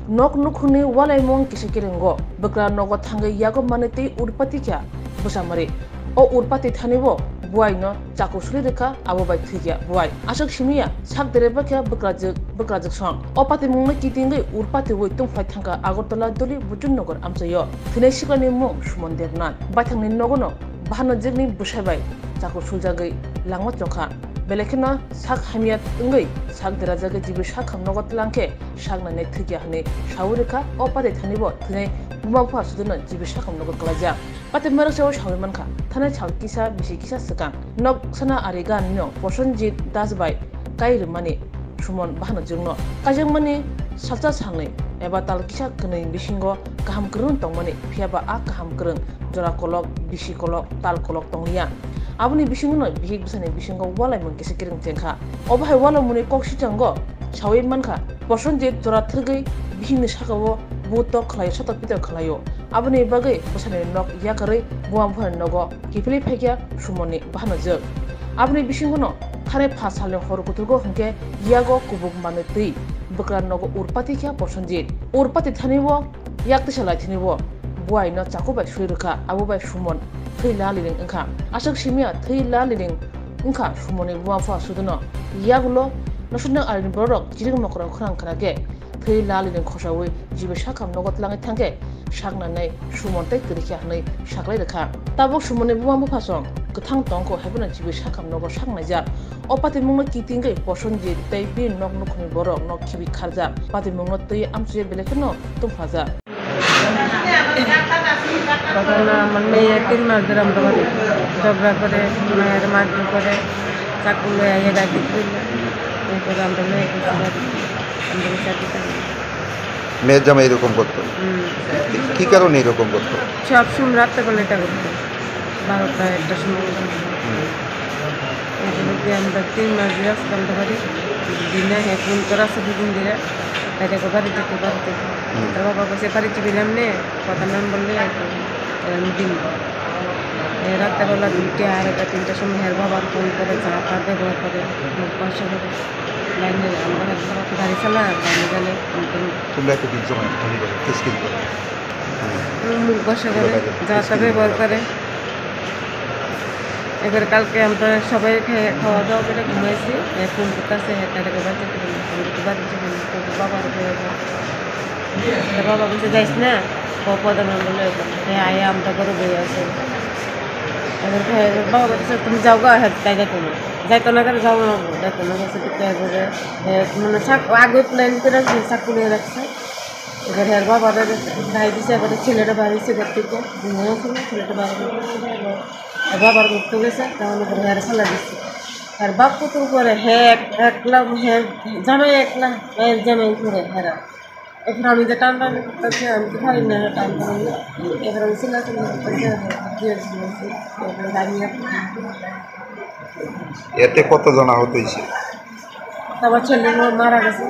nok nukhuni walai mong kisi kiringo bekra nogo thangai yago manete urpati kya busamari o urpati thanibo buai no Chaku Sulwi abo bai thigya buai ashak shimiya sak dereba kya bekrajak song o pati mungna kitingai urpati woi tungfai thangka Agartala doli Bodhjungnagar Amchai thinai sikani mung sumondernan baithangni nogono bahano jigni busaibai Chaku Suljagai langma chokha belekena sak hamiyat ngai sak derajagai jibu sak hamnogot langke sak na nethigya hne shawurika o pati thanibo thinai bumapha suduna jibu sak hamnogot kalaja pati marak sawo shawi manka thana chal kisa bisi kisa sekang nok sana arigan no posonjit dasbai kairmani sumon bahano jungno kajangmani salcha sangnai eba tal kisa knai bisingo kaham krung tongmani phiaba a kaham krung jora kolok bisi kolok tal kolok tonglia abuni bisingo bihik bisani bisingo walai mun kisa kiring tengkha obahai wala muni kokshi jango shawi manka posonjit jora thirgai bihingni sakawo buto khlai satak pito khlayo abuni bagai busane nok yakare buam phar nogo kifli phekya sumoni bahano jog abuni bisingono thare phasale hor kutugo hungke yago kubuk manutui bekra nogo urpati kya posonjit urpati thanibo yakti salai thanibo buai no Chaku bai suiruka abu bai sumon theila liring engkha asak simia theila liring engkha sumoni buam pha suduno yagulo nosuna alin borok jiring mokra khrang khrage theila liring khosawi jibe sakam nogot langai thangke sakna nei sumontai kirikya nei saklai rekha tabok sumoni buam pha song gthang tongko habuna jibe sakam nogo sakna ja opati mungno kitingai posonji tei bi nok nukhni borok nok khibi kharja pati mungno tei amchai belekno tungphaja Karena mana yakin mazram doang, dobra kore, mayar maju kore, Chaku le ayah gaji tu, itu ramai itu sudah ambil satu. মেয়ের জামাই এরকম করতো কি কারণে এরকম করতো সব সময় রাতে বেলা এটা করতো 12টা 1টার সময় এগুলো কি আমরা 3 মাস রাস্তাম ধরে দিনে ফোন করা শুধু দিন দিলে তাই দেখো বাড়িতে তার বাবা বসে বাড়িতে দিলাম নে কথা নাম বললে দিন রাতে বেলা 2টা 3টার সময় হের বাবার ফোন করে চা ব্যবহার করে পয়সা করে লাইনে আমরা গাড়ি চালা গাড়ি গেলে তোমরা একদিন সময় কিসকিন করে মুখ বসা করে যা ব্যবহার করে এবার কালকে আমরা সবাই খাওয়া দাওয়া করে ঘুমাইছি ফোন করতেছে তাদেরকে বাবা বলছে যাইস না প্রধান বলে আয় আমরা করে বয়ে আছে এবার বাবা বলছে তুমি যাও গা তাই যাইতো না করে যাও না যাইতো না গেছে মানে আগে প্ল্যান করে রাখছে চাকু নিয়ে রাখছে এবার হের বাবা ভাই দিছে এবার ছেলেটা বাড়িছে ঘর থেকে ঘুমিয়েছিল ছেলেটা বাড়ি বাবার মুক্ত গেছে তখন এবার হের ফেলা দিচ্ছে আর বাপ পুতুর করে একলা জামাই একলা জামাই করে হেরা এখন আমি যে টান টান করতেছি আমি তো পারি না টান টান এবার আমি চিল্লাচিল্লি এতে কত জন আহত হয়েছে তারপর ছেলে মারা গেছে